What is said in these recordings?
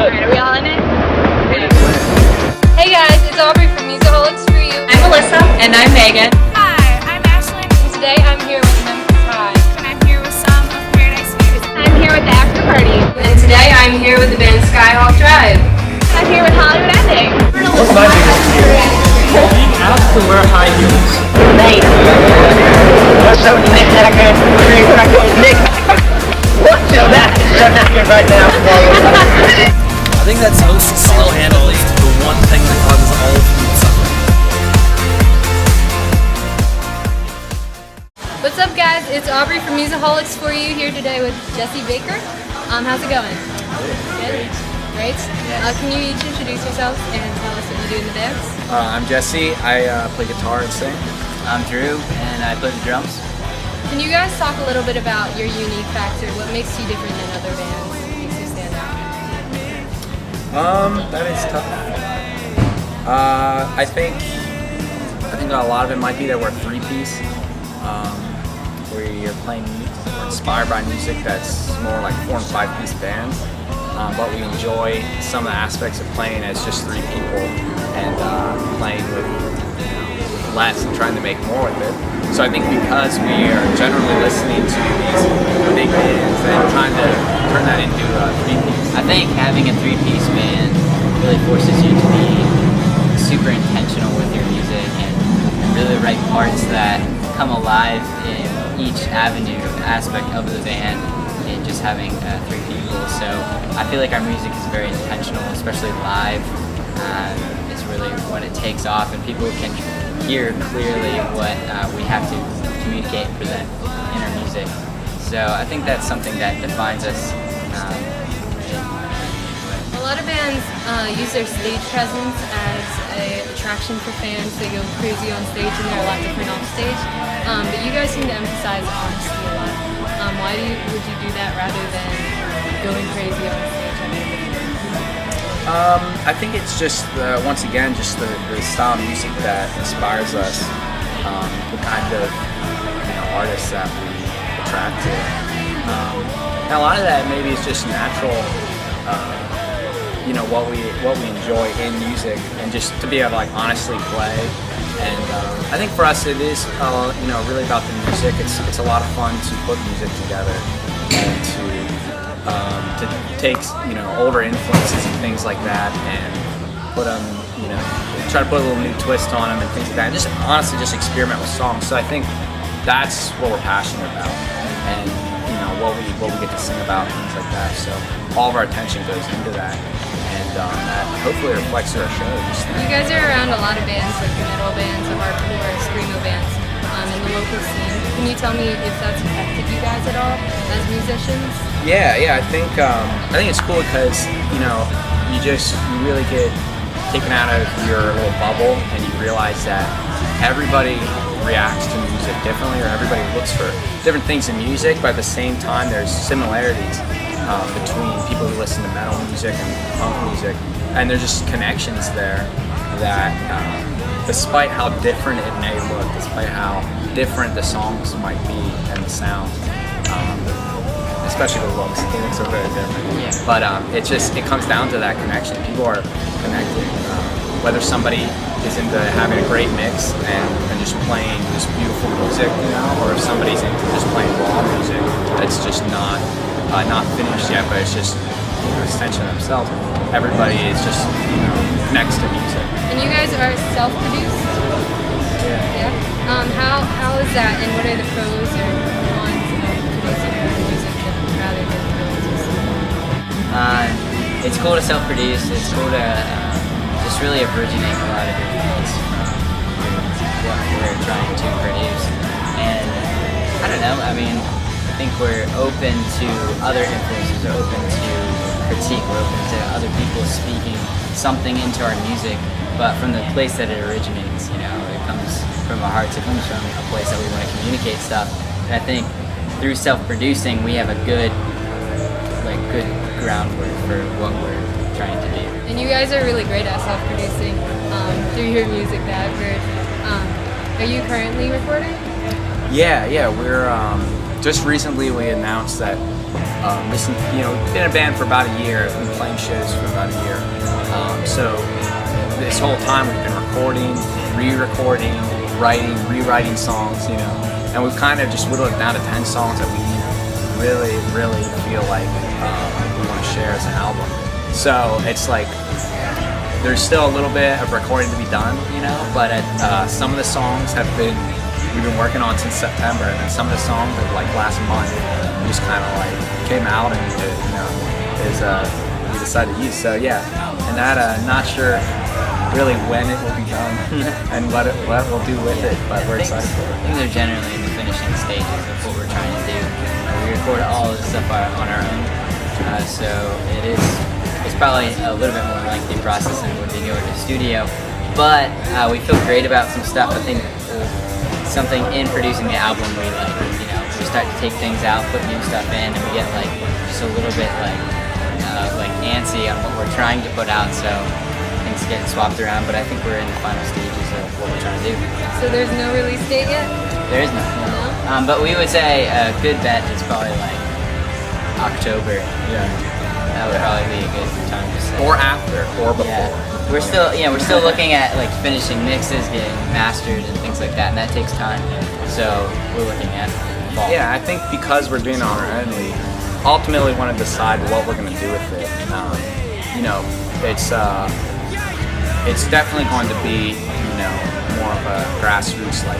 Alright, are we all in it? Hey guys, it's Aubrey from Musicholics4U. I'm Melissa. And I'm Megan. Hi, I'm Ashley. And today I'm here with Wtih. And I'm here with some of Paradise View. I'm here with the After Party. And today I'm here with the band Skyhawk Drive. I'm here with Hollywood Ending. What's my biggest fear? Being asked to wear high heels. Mate, what's up, Nick Hacker? Nick, what's up, Nick right now? I think that's most single-handedly the one thing that causes all of food suffering. What's up guys, it's Aubrey from Musicholics4U here today with Jesse Baker. How's it going? Good. Great. Can you each introduce yourselves and tell us what you do in the dance? I'm Jesse. I play guitar and sing. I'm Drew, and I play the drums. Can you guys talk a little bit about your unique factor? What makes you different than other bands? What makes you stand out? That is tough. I think a lot of it might be that we're a three-piece. We're playing, we're inspired by music that's more like 4- and 5-piece bands. But we enjoy some of the aspects of playing as just 3 people and playing with less and trying to make more with it. So I think because we are generally listening to these big bands and trying to turn that into a 3-piece. I think having a 3-piece band really forces you to be super intentional with your music and really write parts that come alive in each aspect of the band. And just having 3 people, so I feel like our music is very intentional, especially live. It's really when it takes off and people can hear clearly what we have to communicate and present in our music. So I think that's something that defines us. A lot of bands use their stage presence as an attraction for fans. They go crazy on stage and they're a lot different off stage. But you guys seem to emphasize honesty a lot. Why would you do that rather than going crazy on stage? I think it's just, once again, just the style of music that inspires us, the kind of artists that we attract to. And a lot of that maybe is just natural, what we enjoy in music, and just to be able to honestly play. And I think for us it is really about the music. It's a lot of fun to put music together and to take older influences and things like that and put them try to put a little new twist on them and things like that. And just honestly just experiment with songs. So I think that's what we're passionate about, and what we get to sing about and things like that. So all of our attention goes into that. And that hopefully reflects our show. You guys are around a lot of bands, like the metal bands, the hardcore, screamo bands, in the local scene. Can you tell me if that's affected you guys at all as musicians? Yeah. I think it's cool because you really get taken out of your little bubble, and you realize that everybody reacts to music differently, or everybody looks for different things in music, but at the same time there's similarities between people who listen to metal music and punk music, and there's just connections there that despite how different it may look, despite how different the songs might be and the sound, especially the looks are very different. Yeah. But it comes down to that connection. People are connected, whether somebody is into having a great mix and just playing this beautiful music, or if somebody's into just playing raw music that's just not finished yet, but it's just an extension of themselves. Everybody is just connects to music. And you guys are self-produced? Yeah. How is that, and what are the pros or cons of producing your own music rather than releases? It's cool to self-produce. It's cool to just really originate a lot of your things from what we're trying to produce. And I don't know, I think we're open to other influences, we're open to critique, we're open to other people speaking something into our music, but from the place that it originates, it comes from our hearts, it comes from a place that we want to communicate stuff. And I think through self-producing, we have a good groundwork for what we're trying to do. And you guys are really great at self-producing through your music that I've heard. Are you currently recording? Yeah, we're just recently we announced that listen, you know, been in a band for about a year, been playing shows for about a year. So this whole time we've been recording, re-recording, writing, rewriting songs, you know, and we've kind of just whittled it down to 10 songs that we really feel like we want to share as an album. So it's like there's still a little bit of recording to be done, you know, but some of the songs we've been working on since September, and then some of the songs that like last month just kind of like came out and you know we decided to use. So yeah, and that not sure really when it will be done and what we'll do with it, but we're excited for it. Things are generally in the finishing stages of what we're trying to do. We record all of this stuff on our own, so it's probably a little bit more lengthy process than when we go to the studio, but we feel great about some stuff. I think something in producing the album we like, you know, we start to take things out, put new stuff in, and we get like just a little bit like antsy on what we're trying to put out, so things get swapped around, but I think we're in the final stages of what we're trying to do. So there's no release date yet? There is no. But we would say a good bet is probably like October. Yeah. That would probably be a good time to say. Or after, or before. Yeah. We're still looking at like finishing mixes, getting mastered and things like that, and that takes time. So we're looking at fall. Yeah, I think because we're doing it on our own, we ultimately want to decide what we're going to do with it. You know, it's definitely going to be, you know, more of a grassroots, like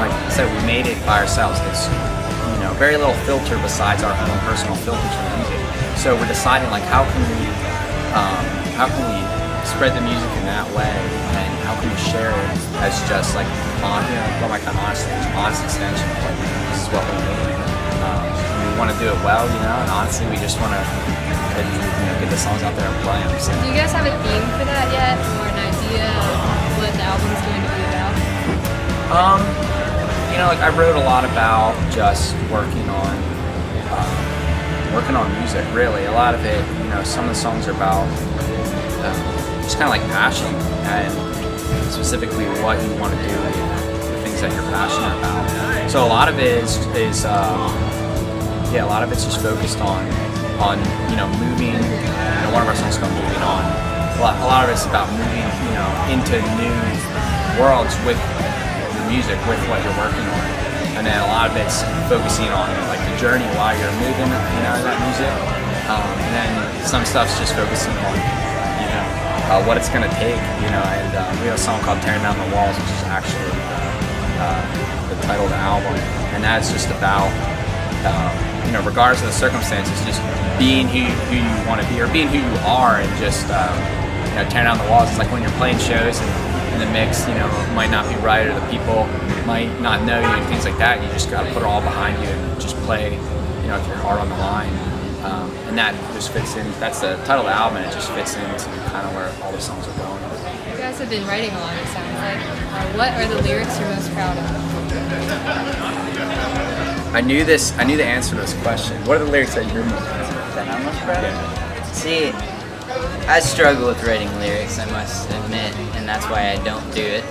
I said, we made it by ourselves. It's, you know, very little filter besides our own personal filters for music. So we're deciding like how can we spread the music in that way, and how can we share it as just like honest extension of like, this is what we made. We want to do it well, you know, and honestly we just want to get the songs out there and play them. So. Do you guys have a theme for that yet, or an idea of what the album's going to be about? You know, like I wrote a lot about just working on music. Really, a lot of it, you know, some of the songs are about just kind of like passion, and specifically what you want to do, the things that you're passionate about. So a lot of it is a lot of it's just focused on you know, moving. You know, one of our songs called "Moving On." A lot of it's about moving, you know, into new worlds with the music, with what you're working on, and then a lot of it's focusing on like the journey while you're moving, you know, that music. And then some stuff's just focusing on, you know, what it's gonna take, you know. And we have a song called "Tearing Down the Walls," which is actually the title of the album, and that's just about, you know, regardless of the circumstances, just being who you want to be, or being who you are, and just you know, tearing down the walls. It's like when you're playing shows and the mix, you know, might not be right, or the people might not know you and things like that. You just got to put it all behind you and just play, you know, with your heart on the line. And that just fits in. That's the title of the album, and it just fits into kind of where all the songs are going. You guys have been writing a lot, it sounds like. What are the lyrics you're most proud of? I knew the answer to this question. What are the lyrics that you're most proud of? That I'm most proud of? See, I struggle with writing lyrics, I must admit, and that's why I don't do it.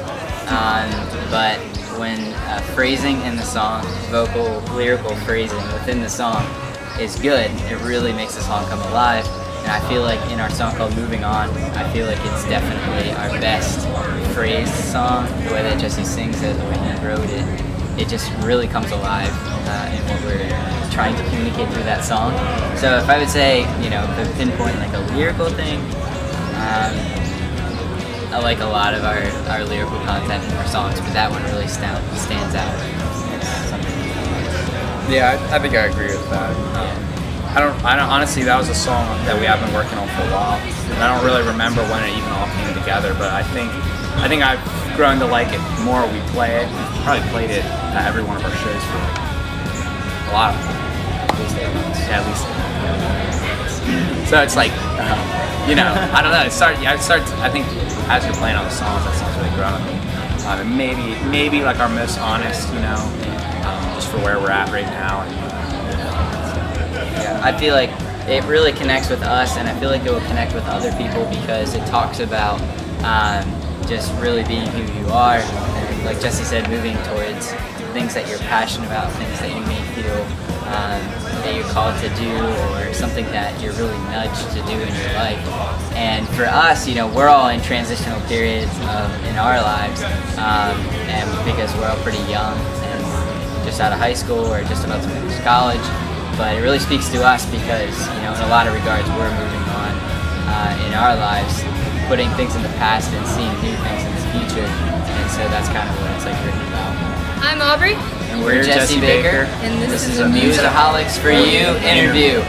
But when phrasing in the song, lyrical phrasing within the song is good, it really makes the song come alive. And I feel like in our song called "Moving On," I feel like it's definitely our best phrased song. The way that Jesse sings it, the way he wrote it, it just really comes alive in what we're trying to communicate through that song. So if I would say, you know, to pinpoint like a lyrical thing, I like a lot of our lyrical content in our songs, but that one really stands out. Yeah, I think I agree with that. I don't honestly, that was a song that we have been working on for a while, and I don't really remember when it even all came together, but I think I've grown to like it the more we play it. We've probably played it at every one of our shows for like a lot of them. At least 8 months. Yeah, at least 8 months. So it's like, you know, I don't know, I think as you're playing on the songs, that song's really grown. And maybe like our most honest, you know, just for where we're at right now. And, yeah, I feel like it really connects with us, and I feel like it will connect with other people because it talks about just really being who you are, and like Jesse said, moving towards things that you're passionate about, things that you may feel that you're called to do, or something that you're really nudged to do in your life. And for us, you know, we're all in transitional periods in our lives, and because we're all pretty young and just out of high school or just about to finish college. But it really speaks to us because, you know, in a lot of regards, we're moving on in our lives, putting things in the past and seeing new things in the future. And so that's kind of what it's like written about. I'm Aubrey. And we're Jesse Baker. And this is a Musicholics4U interview.